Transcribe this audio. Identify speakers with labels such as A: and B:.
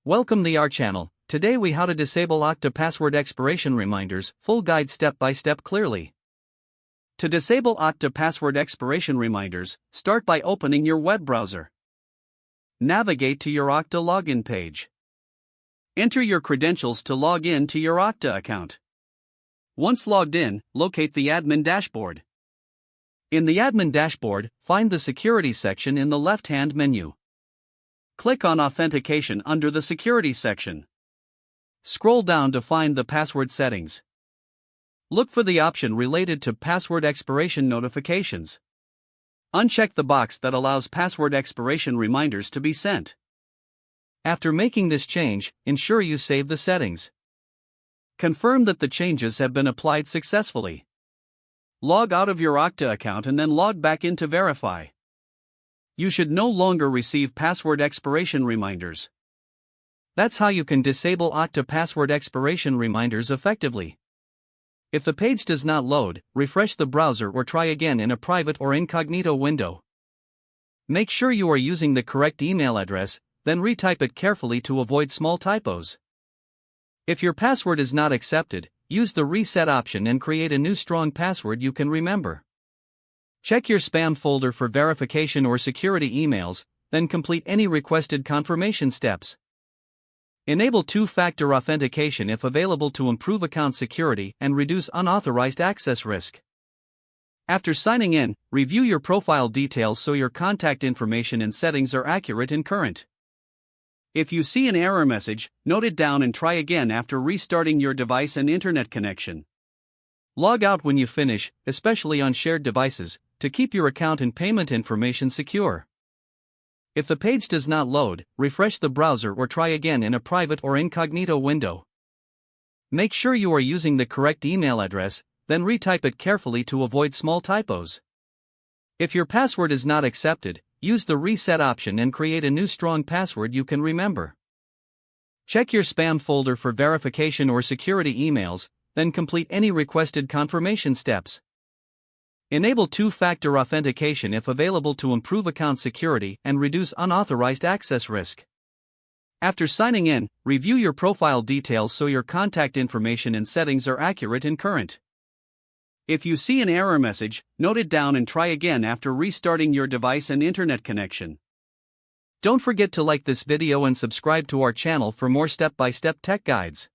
A: Welcome to our channel. Today we how to disable Okta password expiration reminders, full guide step by step clearly. To disable Okta password expiration reminders, start by opening your web browser. Navigate to your Okta login page. Enter your credentials to log in to your Okta account. Once logged in, locate the admin dashboard. In the admin dashboard, find the security section in the left-hand menu. Click on Authentication under the Security section. Scroll down to find the password settings. Look for the option related to password expiration notifications. Uncheck the box that allows password expiration reminders to be sent. After making this change, ensure you save the settings. Confirm that the changes have been applied successfully. Log out of your Okta account and then log back in to verify. You should no longer receive password expiration reminders. That's how you can disable Okta password expiration reminders effectively. If the page does not load, refresh the browser or try again in a private or incognito window. Make sure you are using the correct email address, then retype it carefully to avoid small typos. If your password is not accepted, use the reset option and create a new strong password you can remember. Check your spam folder for verification or security emails, then complete any requested confirmation steps. Enable two-factor authentication if available to improve account security and reduce unauthorized access risk. After signing in, review your profile details so your contact information and settings are accurate and current. If you see an error message, note it down and try again after restarting your device and internet connection. Log out when you finish, especially on shared devices, to keep your account and payment information secure. If the page does not load, refresh the browser or try again in a private or incognito window. Make sure you are using the correct email address, then retype it carefully to avoid small typos. If your password is not accepted, use the reset option and create a new strong password you can remember. Check your spam folder for verification or security emails, then complete any requested confirmation steps. Enable two-factor authentication if available to improve account security and reduce unauthorized access risk. After signing in, review your profile details so your contact information and settings are accurate and current. If you see an error message, note it down and try again after restarting your device and internet connection. Don't forget to like this video and subscribe to our channel for more step-by-step tech guides.